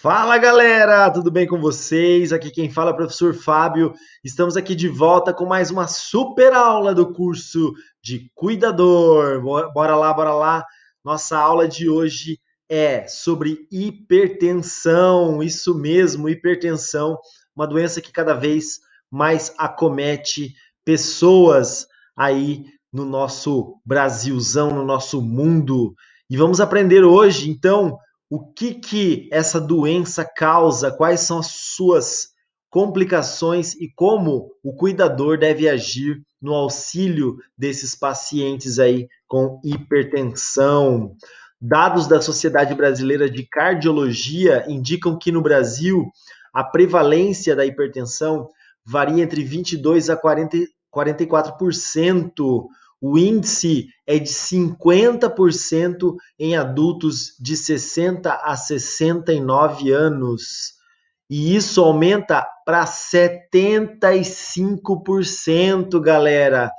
Fala galera, tudo bem com vocês? Aqui quem fala é o professor Fábio. Estamos aqui de volta com mais uma super aula do curso de cuidador. Bora lá, bora lá. Nossa aula de hoje é sobre hipertensão. Isso mesmo, hipertensão, uma doença que cada vez mais acomete pessoas aí no nosso Brasilzão, no nosso mundo. E vamos aprender hoje, então, o que essa doença causa, quais são as suas complicações e como o cuidador deve agir no auxílio desses pacientes aí com hipertensão. Dados da Sociedade Brasileira de Cardiologia indicam que no Brasil a prevalência da hipertensão varia entre 22 a 44%. O índice é de 50% em adultos de 60 a 69 anos. E isso aumenta para 75%, galera,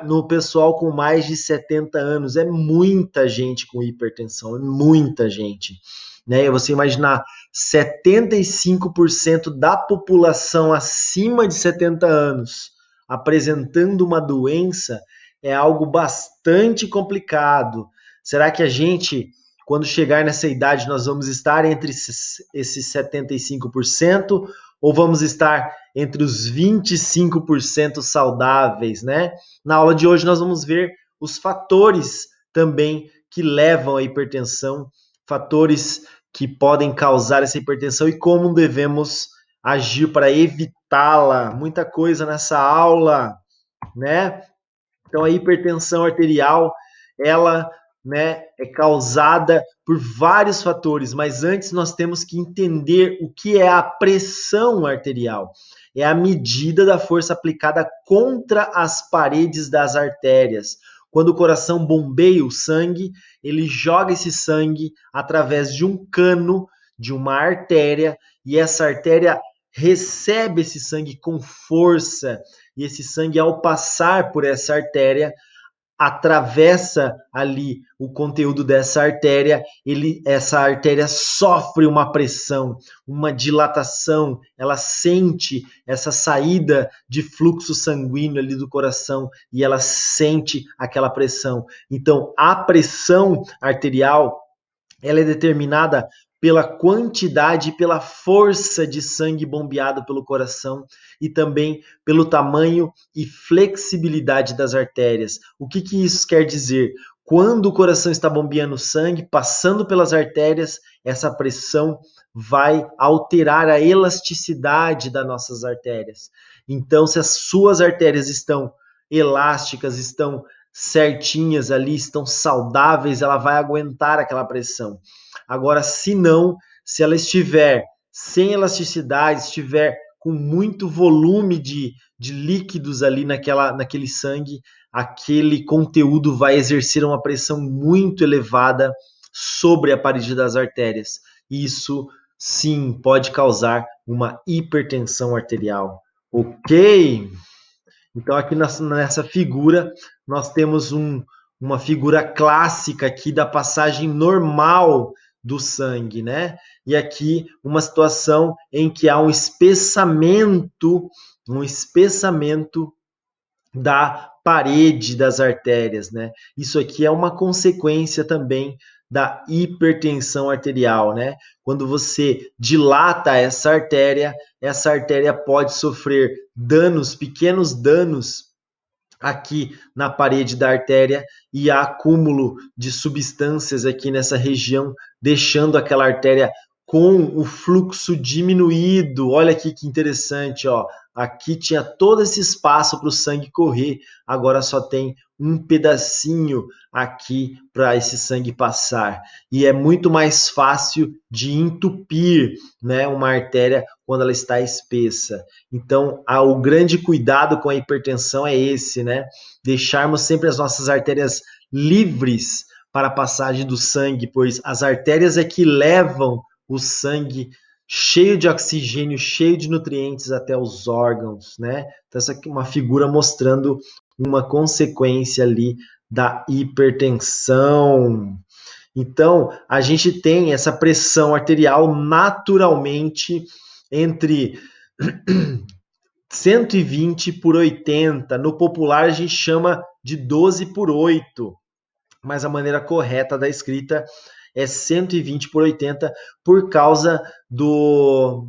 no pessoal com mais de 70 anos. É muita gente com hipertensão, é muita gente. Né? Você imaginar 75% da população acima de 70 anos apresentando uma doença é algo bastante complicado. Será que a gente, quando chegar nessa idade, nós vamos estar entre esses 75% ou vamos estar entre os 25% saudáveis, né? Na aula de hoje nós vamos ver os fatores também que levam à hipertensão, fatores que podem causar essa hipertensão e como devemos agir para evitá-la. Muita coisa nessa aula, né? Então, a hipertensão arterial, ela, né, é causada por vários fatores, mas antes nós temos que entender o que é a pressão arterial. É a medida da força aplicada contra as paredes das artérias. Quando o coração bombeia o sangue, ele joga esse sangue através de um cano, de uma artéria, e essa artéria recebe esse sangue com força, e esse sangue, ao passar por essa artéria, atravessa ali o conteúdo dessa artéria, essa artéria sofre uma pressão, uma dilatação, ela sente essa saída de fluxo sanguíneo ali do coração e ela sente aquela pressão. Então, a pressão arterial, ela é determinada pela quantidade e pela força de sangue bombeado pelo coração e também pelo tamanho e flexibilidade das artérias. O que isso quer dizer? Quando o coração está bombeando sangue, passando pelas artérias, essa pressão vai alterar a elasticidade das nossas artérias. Então, se as suas artérias estão elásticas, estão certinhas ali, estão saudáveis, ela vai aguentar aquela pressão. Agora, se não, se ela estiver sem elasticidade, estiver com muito volume de líquidos ali naquele sangue, aquele conteúdo vai exercer uma pressão muito elevada sobre a parede das artérias. Isso, sim, pode causar uma hipertensão arterial. Ok? Então, aqui nessa figura, nós temos uma figura clássica aqui da passagem normal do sangue, né? E aqui uma situação em que há um espessamento da parede das artérias, né? Isso aqui é uma consequência também da hipertensão arterial, né? Quando você dilata essa artéria pode sofrer danos, pequenos danos aqui na parede da artéria e há acúmulo de substâncias aqui nessa região, deixando aquela artéria com o fluxo diminuído. Olha aqui que interessante, ó. Aqui tinha todo esse espaço para o sangue correr, agora só tem um pedacinho aqui para esse sangue passar. E é muito mais fácil de entupir, né, uma artéria quando ela está espessa. Então, o grande cuidado com a hipertensão é esse, né? Deixarmos sempre as nossas artérias livres para a passagem do sangue, pois as artérias é que levam o sangue cheio de oxigênio, cheio de nutrientes até os órgãos, né? Então, essa aqui é uma figura mostrando uma consequência ali da hipertensão. Então, a gente tem essa pressão arterial naturalmente entre 120 por 80. No popular, a gente chama de 12 por 8, mas a maneira correta da escrita é 120 por 80 por causa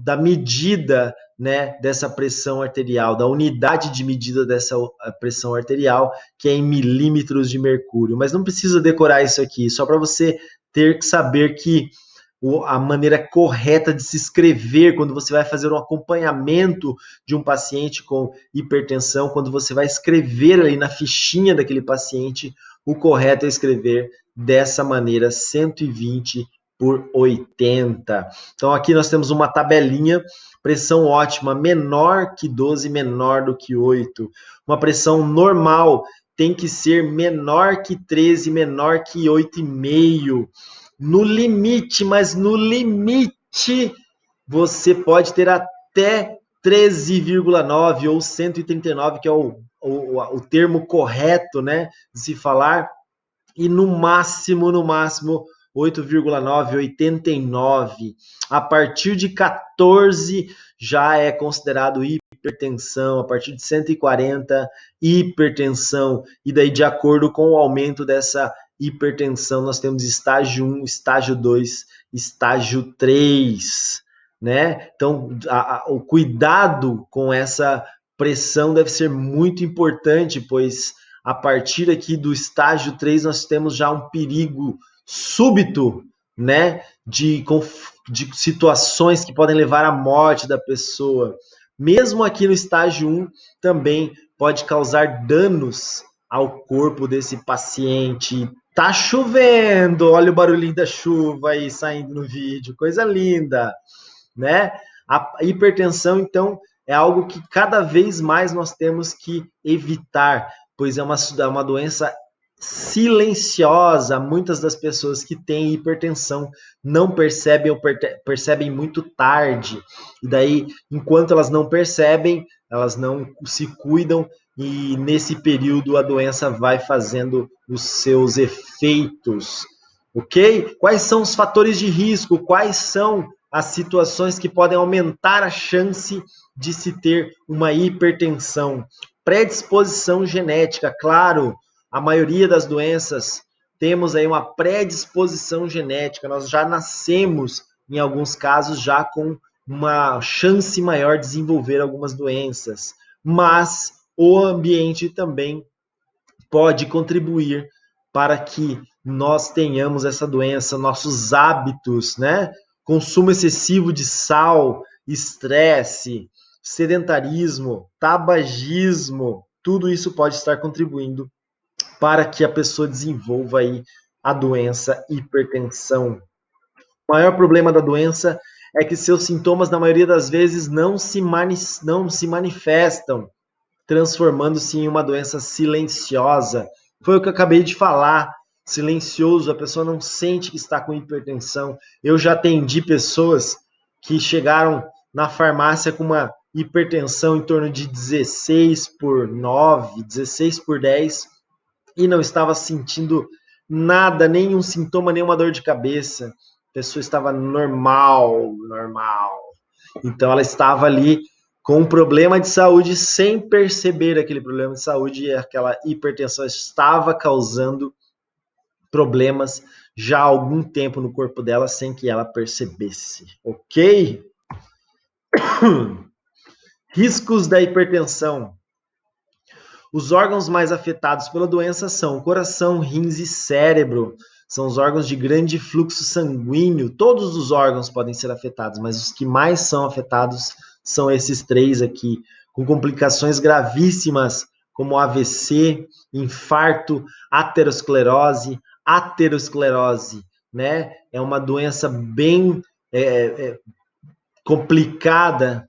da medida, né, dessa pressão arterial, da unidade de medida dessa pressão arterial, que é em milímetros de mercúrio. Mas não precisa decorar isso aqui, só para você ter que saber que a maneira correta de se escrever quando você vai fazer um acompanhamento de um paciente com hipertensão, quando você vai escrever ali na fichinha daquele paciente, o correto é escrever dessa maneira, 120 por 80. Então aqui nós temos uma tabelinha, pressão ótima, menor que 12, menor do que 8. Uma pressão normal tem que ser menor que 13, menor que 8,5. No limite, mas no limite, você pode ter até 13,9 ou 139, que é o termo correto, né, de se falar, e no máximo 8,9, 89. A partir de 14 já é considerado hipertensão, a partir de 140, hipertensão, e daí de acordo com o aumento dessa hipertensão, nós temos estágio 1, estágio 2, estágio 3, né? Então, o cuidado com essa pressão deve ser muito importante, pois a partir aqui do estágio 3 nós temos já um perigo súbito, né, de situações que podem levar à morte da pessoa. Mesmo aqui no estágio 1, também pode causar danos ao corpo desse paciente. Tá chovendo, olha o barulhinho da chuva aí saindo no vídeo, coisa linda, né? A hipertensão, então, é algo que cada vez mais nós temos que evitar, pois é uma doença silenciosa. Muitas das pessoas que têm hipertensão não percebem ou percebem muito tarde. E daí, enquanto elas não percebem, elas não se cuidam e nesse período a doença vai fazendo os seus efeitos. Ok? Quais são os fatores de risco? Quais são as situações que podem aumentar a chance de se ter uma hipertensão? Predisposição genética, claro, a maioria das doenças temos aí uma predisposição genética, nós já nascemos, em alguns casos, já com uma chance maior de desenvolver algumas doenças, mas o ambiente também pode contribuir para que nós tenhamos essa doença, nossos hábitos, né? Consumo excessivo de sal, estresse, sedentarismo, tabagismo, tudo isso pode estar contribuindo para que a pessoa desenvolva aí a doença hipertensão. O maior problema da doença é que seus sintomas, na maioria das vezes, não se manifestam, transformando-se em uma doença silenciosa. Foi o que eu acabei de falar. Silencioso, a pessoa não sente que está com hipertensão. Eu já atendi pessoas que chegaram na farmácia com uma hipertensão em torno de 16 por 9, 16 por 10, e não estava sentindo nada, nenhum sintoma, nenhuma dor de cabeça. A pessoa estava normal. Então ela estava ali com um problema de saúde sem perceber aquele problema de saúde, e aquela hipertensão estava causando problemas já há algum tempo no corpo dela sem que ela percebesse, ok? Riscos da hipertensão. Os órgãos mais afetados pela doença são o coração, rins e cérebro. São os órgãos de grande fluxo sanguíneo. Todos os órgãos podem ser afetados, mas os que mais são afetados são esses três aqui, com complicações gravíssimas como AVC, infarto, aterosclerose, né? É uma doença bem complicada,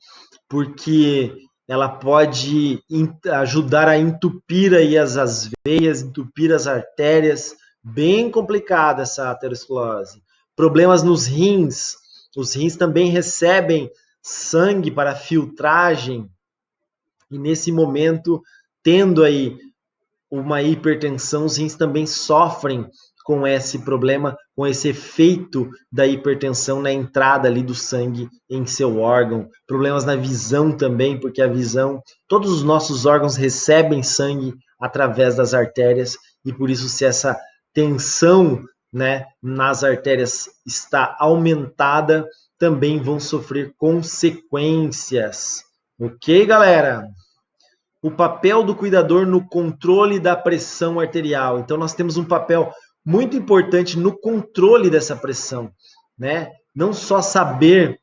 porque ela pode ajudar a entupir aí as veias, entupir as artérias. Bem complicada essa aterosclerose. Problemas nos rins. Os rins também recebem sangue para filtragem, e nesse momento, tendo aí uma hipertensão, os rins também sofrem com esse problema, com esse efeito da hipertensão na entrada ali do sangue em seu órgão, problemas na visão também, porque a visão, todos os nossos órgãos recebem sangue através das artérias, e por isso se essa tensão, né, nas artérias está aumentada, também vão sofrer consequências. Ok, galera? O papel do cuidador no controle da pressão arterial. Então, nós temos um papel muito importante no controle dessa pressão, né? Não só saber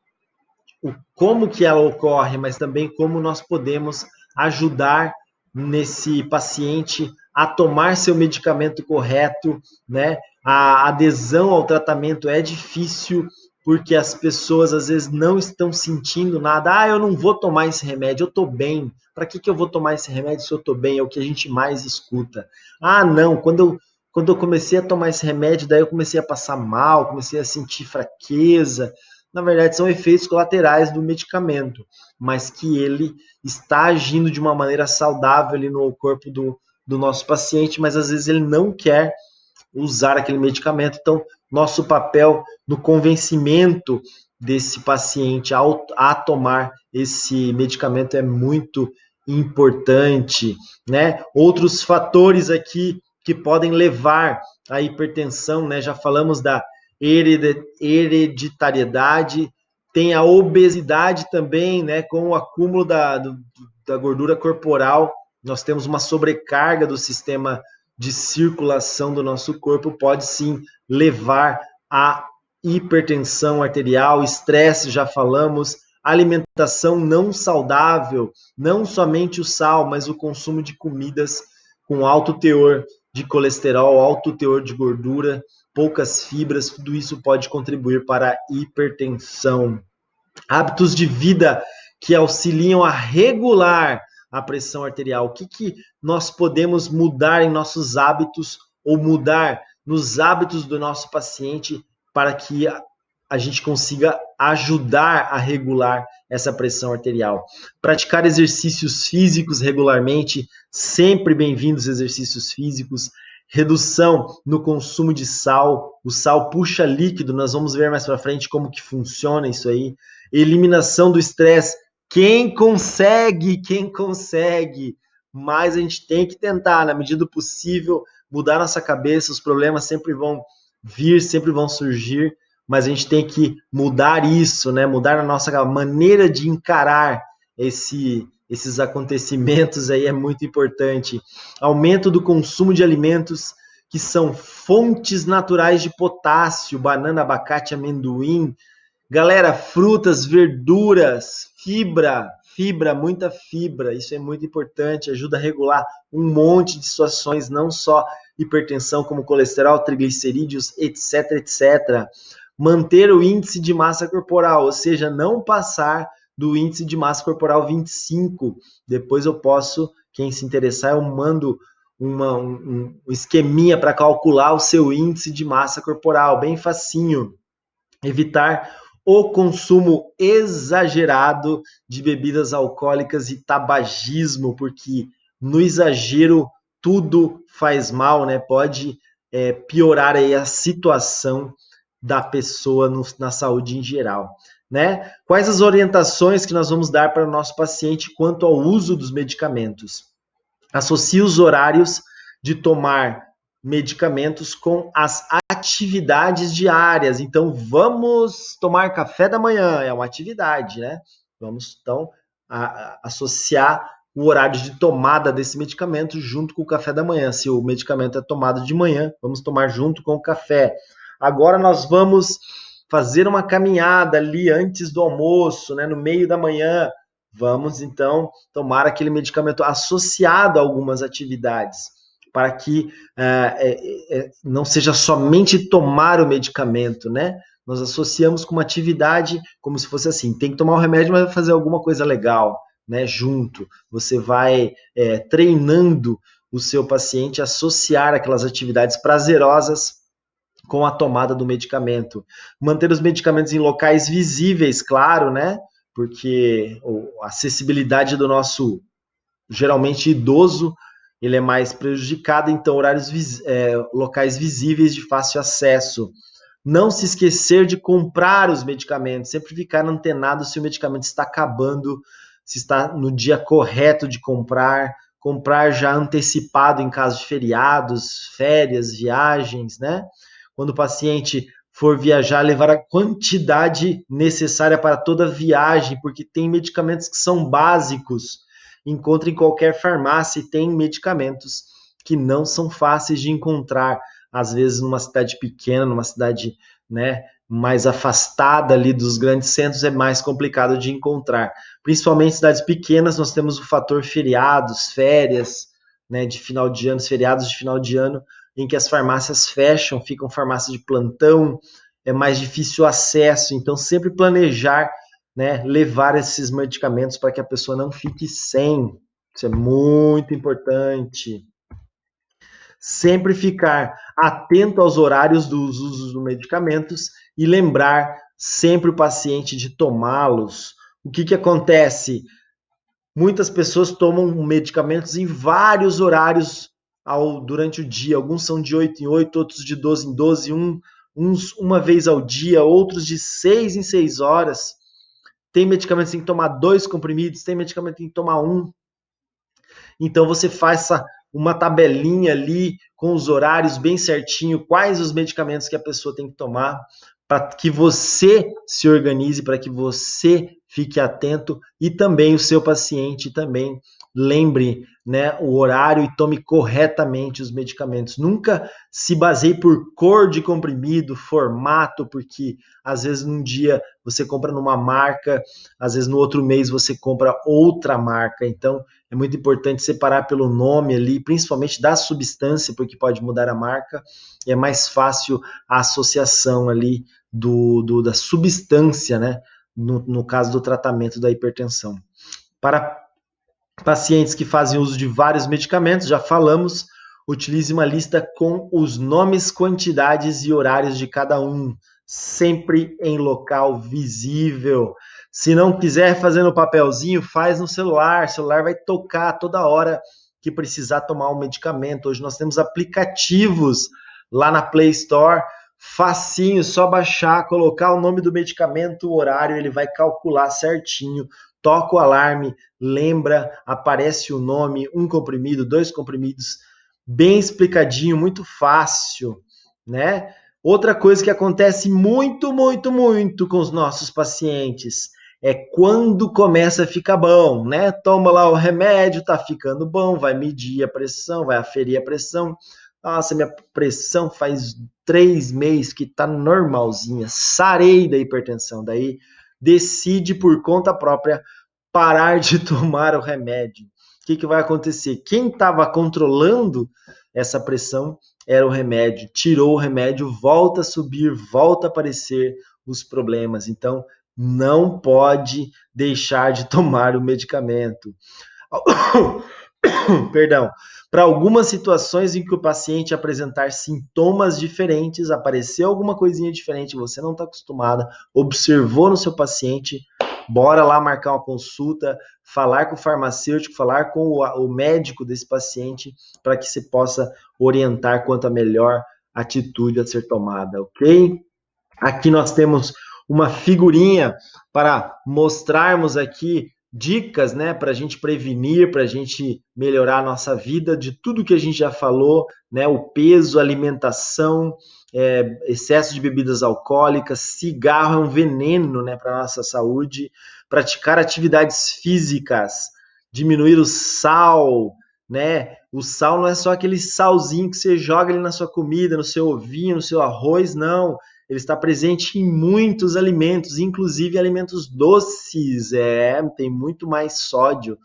como que ela ocorre, mas também como nós podemos ajudar nesse paciente a tomar seu medicamento correto, né? A adesão ao tratamento é difícil porque as pessoas às vezes não estão sentindo nada. Ah, eu não vou tomar esse remédio, eu estou bem. Para que eu vou tomar esse remédio se eu estou bem? É o que a gente mais escuta. Ah, não, quando eu comecei a tomar esse remédio, daí eu comecei a passar mal, comecei a sentir fraqueza. Na verdade, são efeitos colaterais do medicamento, mas que ele está agindo de uma maneira saudável ali no corpo do nosso paciente, mas às vezes ele não quer usar aquele medicamento. Então, nosso papel no convencimento desse paciente a tomar esse medicamento é muito importante, né? Outros fatores aqui que podem levar à hipertensão, né? Já falamos da hereditariedade, tem a obesidade também, né? Com o acúmulo da gordura corporal, nós temos uma sobrecarga do sistema de circulação do nosso corpo, pode sim levar a hipertensão arterial, estresse, já falamos, alimentação não saudável, não somente o sal, mas o consumo de comidas com alto teor de colesterol, alto teor de gordura, poucas fibras, tudo isso pode contribuir para a hipertensão. Hábitos de vida que auxiliam a regular a pressão arterial. O que nós podemos mudar em nossos hábitos ou mudar nos hábitos do nosso paciente para que a gente consiga ajudar a regular essa pressão arterial? Praticar exercícios físicos regularmente, sempre bem-vindos exercícios físicos. Redução no consumo de sal, o sal puxa líquido, nós vamos ver mais para frente como que funciona isso aí. Eliminação do estresse, quem consegue, mas a gente tem que tentar, na medida do possível, mudar nossa cabeça, os problemas sempre vão vir, sempre vão surgir, mas a gente tem que mudar isso, né? Mudar a nossa maneira de encarar esses acontecimentos aí é muito importante. Aumento do consumo de alimentos que são fontes naturais de potássio, banana, abacate, amendoim. Galera, frutas, verduras, fibra, muita fibra, isso é muito importante, ajuda a regular um monte de situações, não só hipertensão, como colesterol, triglicerídeos, etc, etc. Manter o índice de massa corporal, ou seja, não passar do índice de massa corporal 25. Depois eu posso, quem se interessar, eu mando um esqueminha para calcular o seu índice de massa corporal, bem facinho. Evitar o consumo exagerado de bebidas alcoólicas e tabagismo, porque no exagero tudo faz mal, né? Pode piorar aí a situação da pessoa na saúde em geral, né? Quais as orientações que nós vamos dar para o nosso paciente quanto ao uso dos medicamentos? Associe os horários de tomar medicamentos com as atividades diárias. Então, vamos tomar café da manhã, é uma atividade, né? Vamos, então, associar o horário de tomada desse medicamento junto com o café da manhã. Se o medicamento é tomado de manhã, vamos tomar junto com o café. Agora nós vamos fazer uma caminhada ali antes do almoço, né? No meio da manhã. Vamos, então, tomar aquele medicamento associado a algumas atividades, para que não seja somente tomar o medicamento, né? Nós associamos com uma atividade como se fosse assim, tem que tomar o remédio, mas vai fazer alguma coisa legal, né? Junto. Você vai treinando o seu paciente a associar aquelas atividades prazerosas com a tomada do medicamento. Manter os medicamentos em locais visíveis, claro, né? Porque a acessibilidade do nosso, geralmente idoso, ele é mais prejudicado, então locais visíveis de fácil acesso. Não se esquecer de comprar os medicamentos, sempre ficar antenado se o medicamento está acabando, se está no dia correto de comprar, comprar já antecipado em caso de feriados, férias, viagens, né? Quando o paciente for viajar, levar a quantidade necessária para toda viagem, porque tem medicamentos que são básicos, encontra em qualquer farmácia e tem medicamentos que não são fáceis de encontrar, às vezes numa cidade pequena, numa cidade, né, mais afastada ali dos grandes centros, é mais complicado de encontrar. Principalmente em cidades pequenas, nós temos o fator feriados, férias, né, de final de ano, feriados de final de ano, em que as farmácias fecham, ficam farmácias de plantão, é mais difícil o acesso, então sempre planejar, né, levar esses medicamentos para que a pessoa não fique sem. Isso é muito importante. Sempre ficar atento aos horários dos usos dos medicamentos e lembrar sempre o paciente de tomá-los. O que, que acontece? Muitas pessoas tomam medicamentos em vários horários durante o dia. Alguns são de 8 em 8, outros de 12 em 12, uns uma vez ao dia, outros de 6 em 6 horas. Tem medicamento que tem que tomar 2 comprimidos, tem medicamento que tem que tomar um. Então você faça uma tabelinha ali com os horários bem certinho, quais os medicamentos que a pessoa tem que tomar, para que você se organize, para que você fique atento e também o seu paciente também lembre, né, o horário e tome corretamente os medicamentos. Nunca se baseie por cor de comprimido, formato, porque às vezes num dia você compra numa marca, às vezes no outro mês você compra outra marca. Então é muito importante separar pelo nome ali, principalmente da substância, porque pode mudar a marca, e é mais fácil a associação ali da substância, né? No caso do tratamento da hipertensão. Para pacientes que fazem uso de vários medicamentos, já falamos, utilize uma lista com os nomes, quantidades e horários de cada um, sempre em local visível. Se não quiser fazer no papelzinho, faz no celular. O celular vai tocar toda hora que precisar tomar um medicamento. Hoje nós temos aplicativos lá na Play Store, facinho, só baixar, colocar o nome do medicamento, o horário, ele vai calcular certinho, toca o alarme, lembra, aparece o nome, um comprimido, 2 comprimidos, bem explicadinho, muito fácil, né? Outra coisa que acontece muito, muito, muito com os nossos pacientes é quando começa a ficar bom, né? Toma lá o remédio, tá ficando bom, vai medir a pressão, vai aferir a pressão. Nossa, minha pressão faz 3 meses que tá normalzinha, sarei da hipertensão. Daí decide por conta própria parar de tomar o remédio. O que, que vai acontecer? Quem estava controlando essa pressão era o remédio. Tirou o remédio, volta a subir, volta a aparecer os problemas. Então, não pode deixar de tomar o medicamento. Perdão. Para algumas situações em que o paciente apresentar sintomas diferentes, apareceu alguma coisinha diferente, você não está acostumada, observou no seu paciente, bora lá marcar uma consulta, falar com o farmacêutico, falar com o médico desse paciente, para que você possa orientar quanto a melhor atitude a ser tomada, ok? Aqui nós temos uma figurinha para mostrarmos aqui dicas, né, para a gente prevenir, para a gente melhorar a nossa vida, de tudo que a gente já falou, né, o peso, alimentação, excesso de bebidas alcoólicas, cigarro é um veneno, né, para a nossa saúde, praticar atividades físicas, diminuir o sal, né, o sal não é só aquele salzinho que você joga ali na sua comida, no seu ovinho, no seu arroz, não, ele está presente em muitos alimentos, inclusive alimentos doces. Tem muito mais sódio,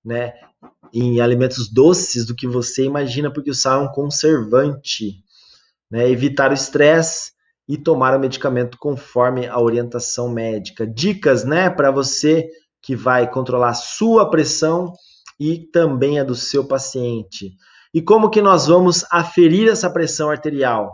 né, em alimentos doces do que você imagina, porque o sal é um conservante, né? Evitar o estresse e tomar o medicamento conforme a orientação médica. Dicas, né, para você que vai controlar a sua pressão e também a do seu paciente. E como que nós vamos aferir essa pressão arterial?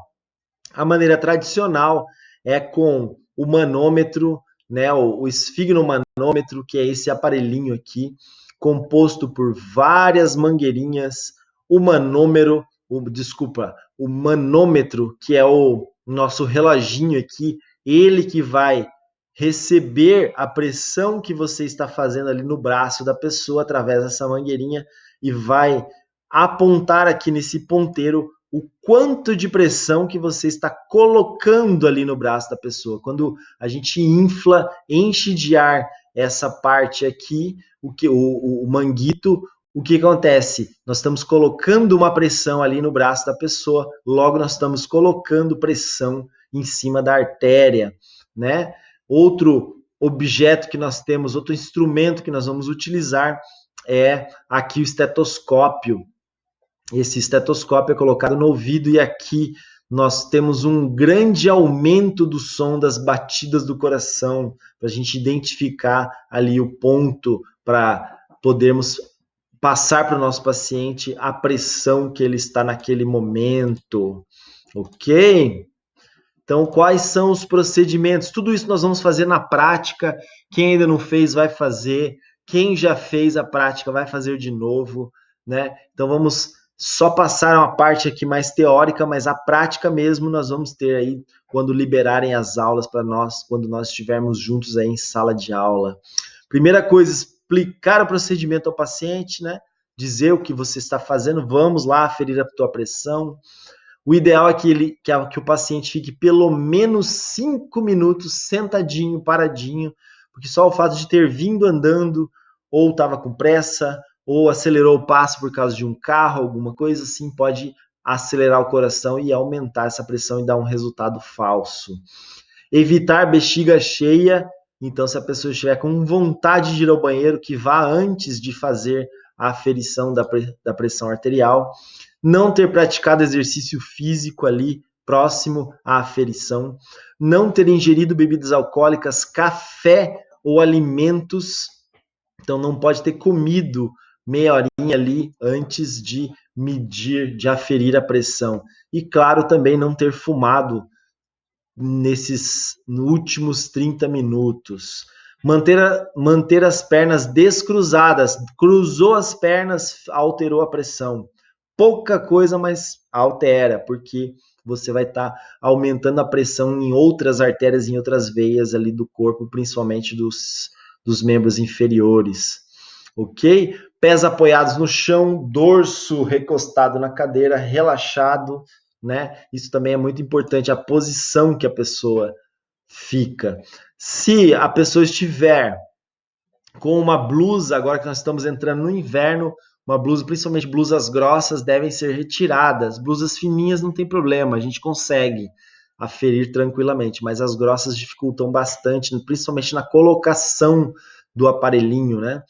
A maneira tradicional é com o manômetro, né, o esfigmomanômetro, que é esse aparelhinho aqui, composto por várias mangueirinhas, o manômetro, o manômetro, que é o nosso reloginho aqui, ele que vai receber a pressão que você está fazendo ali no braço da pessoa através dessa mangueirinha e vai apontar aqui nesse ponteiro o quanto de pressão que você está colocando ali no braço da pessoa. Quando a gente infla, enche de ar essa parte aqui, o manguito, o que acontece? Nós estamos colocando uma pressão ali no braço da pessoa, logo nós estamos colocando pressão em cima da artéria, né? Outro objeto que nós temos, outro instrumento que nós vamos utilizar é aqui o estetoscópio. Esse estetoscópio é colocado no ouvido e aqui nós temos um grande aumento do som das batidas do coração, para a gente identificar ali o ponto para podermos passar para o nosso paciente a pressão que ele está naquele momento, ok? Então, quais são os procedimentos? Tudo isso nós vamos fazer na prática. Quem ainda não fez, vai fazer. Quem já fez a prática, vai fazer de novo, né? Então, vamos só passar uma parte aqui mais teórica, mas a prática mesmo nós vamos ter aí quando liberarem as aulas para nós, quando nós estivermos juntos aí em sala de aula. Primeira coisa, explicar o procedimento ao paciente, né? Dizer o que você está fazendo, vamos lá aferir a tua pressão. O ideal é que o paciente fique pelo menos 5 minutos sentadinho, paradinho, porque só o fato de ter vindo andando, ou estava com pressa, ou acelerou o passo por causa de um carro, alguma coisa assim, pode acelerar o coração e aumentar essa pressão e dar um resultado falso. Evitar bexiga cheia, então se a pessoa estiver com vontade de ir ao banheiro, que vá antes de fazer a aferição da pressão arterial. Não ter praticado exercício físico ali próximo à aferição, não ter ingerido bebidas alcoólicas, café ou alimentos, então não pode ter comido meia horinha ali antes de medir, de aferir a pressão. E claro, também não ter fumado nesses últimos 30 minutos. Manter as pernas descruzadas, cruzou as pernas, alterou a pressão. Pouca coisa, mas altera, porque você vai estar aumentando a pressão em outras artérias, em outras veias ali do corpo, principalmente dos membros inferiores. Ok? Pés apoiados no chão, dorso recostado na cadeira, relaxado, né? Isso também é muito importante, a posição que a pessoa fica. Se a pessoa estiver com uma blusa, agora que nós estamos entrando no inverno, uma blusa, principalmente blusas grossas, devem ser retiradas. Blusas fininhas não tem problema, a gente consegue aferir tranquilamente, mas as grossas dificultam bastante, principalmente na colocação do aparelhinho, né?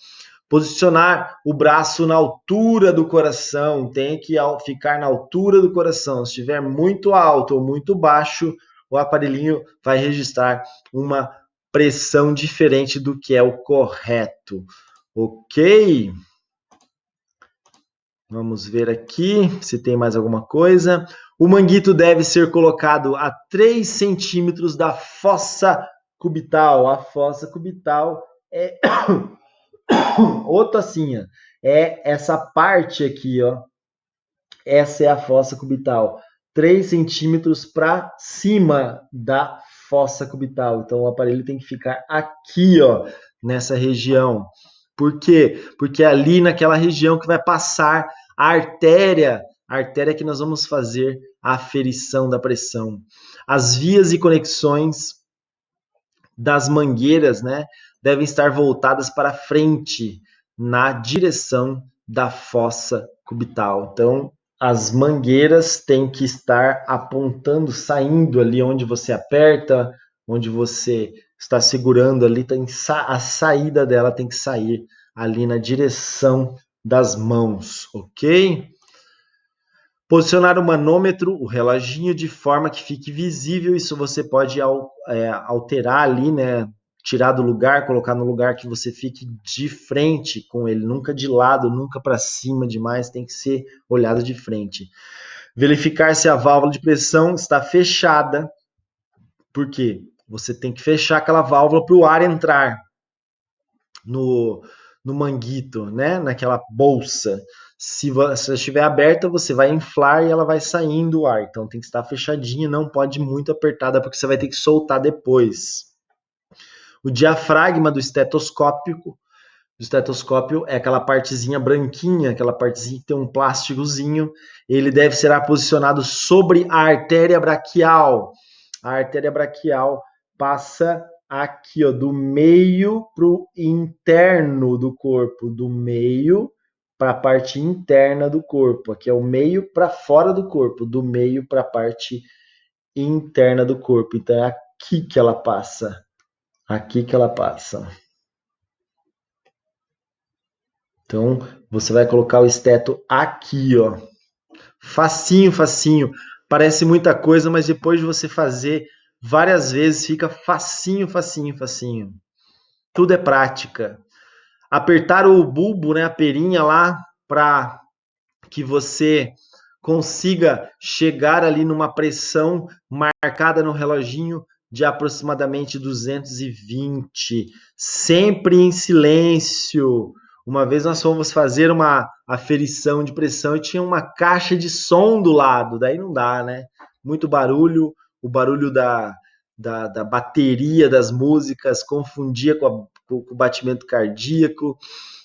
Posicionar o braço na altura do coração, tem que ficar na altura do coração. Se estiver muito alto ou muito baixo, o aparelhinho vai registrar uma pressão diferente do que é o correto. Ok? Vamos ver aqui se tem mais alguma coisa. O manguito deve ser colocado a 3 centímetros da fossa cubital. A fossa cubital é outra assim, é essa parte aqui, ó. Essa é a fossa cubital. 3 centímetros para cima da fossa cubital. Então o aparelho tem que ficar aqui, ó, nessa região. Por quê? Porque é ali naquela região que vai passar a artéria que nós vamos fazer a aferição da pressão. As vias e conexões das mangueiras, né, devem estar voltadas para frente, na direção da fossa cubital. Então, as mangueiras têm que estar apontando, saindo ali onde você aperta, onde você está segurando ali, a saída dela tem que sair ali na direção das mãos, ok? Posicionar o manômetro, o reloginho, de forma que fique visível. Isso você pode alterar ali, né? Tirar do lugar, colocar no lugar que você fique de frente com ele, nunca de lado, nunca para cima demais, tem que ser olhado de frente. Verificar se a válvula de pressão está fechada, porque você tem que fechar aquela válvula para o ar entrar no manguito, né? Naquela bolsa. Se você estiver aberta, você vai inflar e ela vai saindo o ar. Então tem que estar fechadinha, não pode muito apertada, porque você vai ter que soltar depois. O diafragma do estetoscópio é aquela partezinha branquinha, aquela partezinha que tem um plásticozinho. Ele deve ser posicionado sobre a artéria braquial. A artéria braquial passa aqui, ó, do meio para o interno do corpo, do meio para a parte interna do corpo. Aqui é o meio para fora do corpo, do meio para a parte interna do corpo. Então é aqui que ela passa. Aqui que ela passa. Então, você vai colocar o esteto aqui, ó. Facinho, facinho. Parece muita coisa, mas depois de você fazer várias vezes, fica facinho, facinho, facinho. Tudo é prática. Apertar o bulbo, né, a perinha lá, para que você consiga chegar ali numa pressão marcada no reloginho de aproximadamente 220, sempre em silêncio. Uma vez nós fomos fazer uma aferição de pressão e tinha uma caixa de som do lado, daí não dá, né? Muito barulho, o barulho da bateria das músicas confundia com o batimento cardíaco,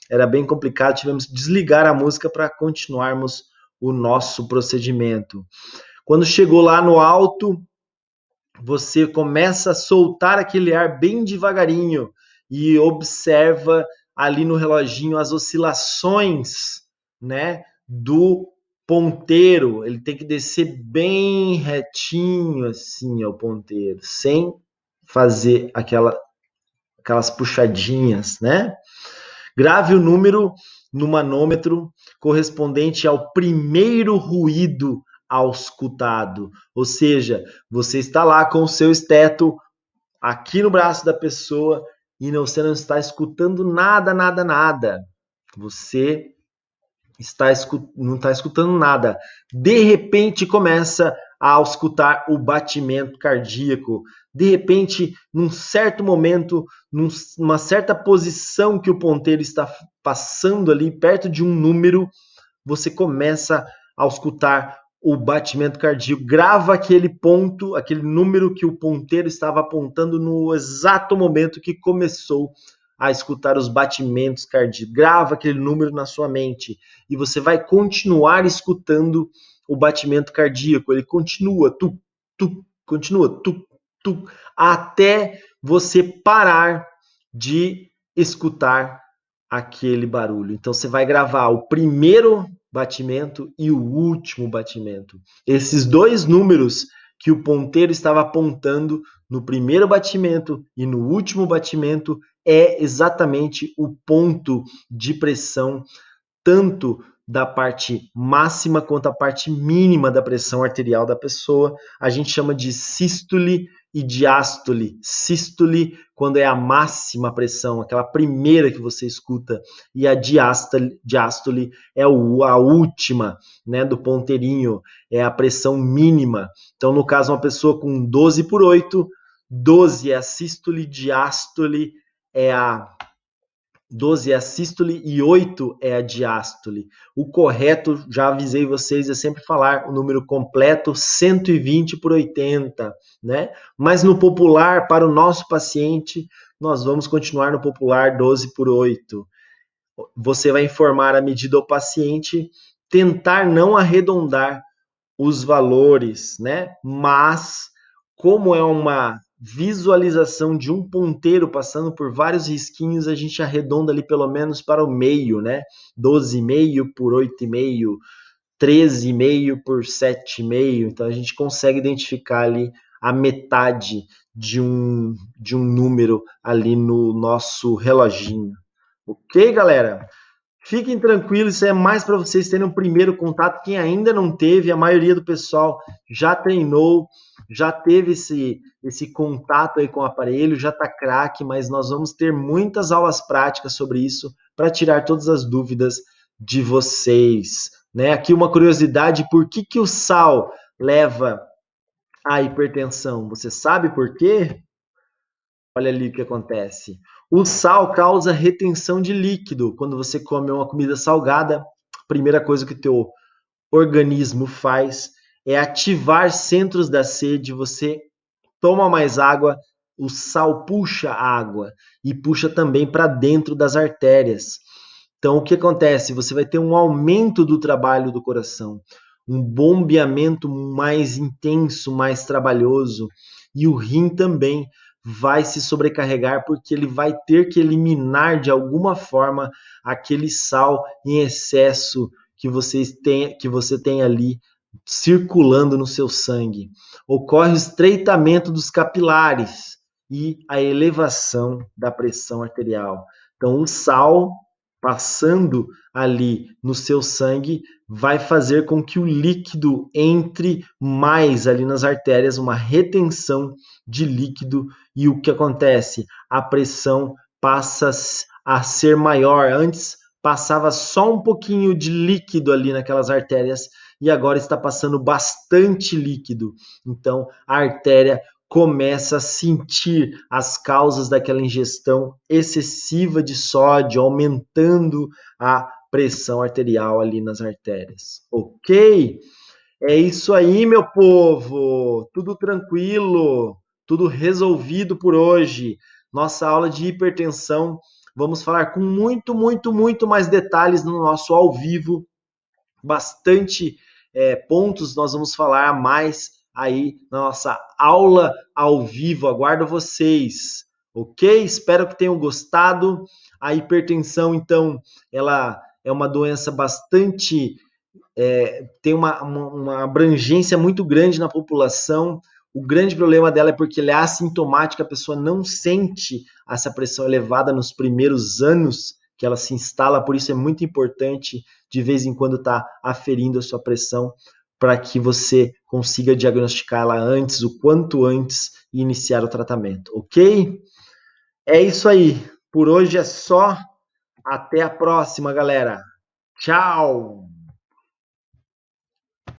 era bem complicado, tivemos que desligar a música para continuarmos o nosso procedimento. Quando chegou lá no alto, você começa a soltar aquele ar bem devagarinho e observa ali no reloginho as oscilações, né, do ponteiro. Ele tem que descer bem retinho assim, o ponteiro, sem fazer aquelas puxadinhas, né? Grave o número no manômetro correspondente ao primeiro ruído auscultado. Ou seja, você está lá com o seu esteto aqui no braço da pessoa e você não está escutando nada, nada, nada. Você não está escutando nada. De repente começa a escutar o batimento cardíaco. De repente, num certo momento, numa certa posição que o ponteiro está passando ali, perto de um número, você começa a escutar o batimento cardíaco. Grava aquele ponto, aquele número que o ponteiro estava apontando no exato momento que começou a escutar os batimentos cardíacos. Grava aquele número na sua mente e você vai continuar escutando o batimento cardíaco. Ele continua, continua, até você parar de escutar aquele barulho. Então você vai gravar o primeiro batimento e o último batimento. Esses dois números que o ponteiro estava apontando no primeiro batimento e no último batimento é exatamente o ponto de pressão, tanto da parte máxima quanto a parte mínima da pressão arterial da pessoa. A gente chama de sístole e diástole. Sístole quando é a máxima pressão, aquela primeira que você escuta, e a diástole é a última, né, do ponteirinho, é a pressão mínima. Então, no caso, uma pessoa com 12/8, 12 é a sístole, diástole é a 12 é a sístole e 8 é a diástole. O correto, já avisei vocês, é sempre falar o número completo 120/80, né? Mas no popular, para o nosso paciente, nós vamos continuar no popular 12/8. Você vai informar a medida ao paciente, tentar não arredondar os valores, né? Mas, como é uma visualização de um ponteiro passando por vários risquinhos, a gente arredonda ali pelo menos para o meio, né? 12,5/8,5, 13,5/7,5. Então a gente consegue identificar ali a metade de um número ali no nosso reloginho. Ok, galera? Fiquem tranquilos, isso é mais para vocês terem um primeiro contato. Quem ainda não teve, a maioria do pessoal já treinou, já teve esse contato aí com o aparelho, já está craque, mas nós vamos ter muitas aulas práticas sobre isso para tirar todas as dúvidas de vocês. Né? Aqui uma curiosidade, por que o sal leva à hipertensão? Você sabe por quê? Olha ali o que acontece. O sal causa retenção de líquido. Quando você come uma comida salgada, primeira coisa que o teu organismo faz é ativar centros da sede, você toma mais água, o sal puxa a água e puxa também para dentro das artérias. Então, o que acontece? Você vai ter um aumento do trabalho do coração, um bombeamento mais intenso, mais trabalhoso, e o rim também vai se sobrecarregar porque ele vai ter que eliminar de alguma forma aquele sal em excesso que você tem ali circulando no seu sangue. Ocorre o estreitamento dos capilares e a elevação da pressão arterial. Então, o sal passando ali no seu sangue vai fazer com que o líquido entre mais ali nas artérias, uma retenção de líquido, e o que acontece? A pressão passa a ser maior. Antes passava só um pouquinho de líquido ali naquelas artérias e agora está passando bastante líquido. Então a artéria começa a sentir as causas daquela ingestão excessiva de sódio, aumentando a pressão arterial ali nas artérias. Ok? É isso aí, meu povo. Tudo tranquilo, tudo resolvido por hoje. Nossa aula de hipertensão. Vamos falar com muito mais detalhes no nosso ao vivo, bastante pontos nós vamos falar a mais aí na nossa aula ao vivo. Aguardo vocês, ok? Espero que tenham gostado. A hipertensão, então, ela é uma doença bastante tem uma abrangência muito grande na população. O grande problema dela é porque ela é assintomática, a pessoa não sente essa pressão elevada nos primeiros anos que ela se instala, por isso é muito importante de vez em quando estar aferindo a sua pressão para que você consiga diagnosticá-la antes, o quanto antes, e iniciar o tratamento, ok? É isso aí. Por hoje é só. Até a próxima, galera. Tchau!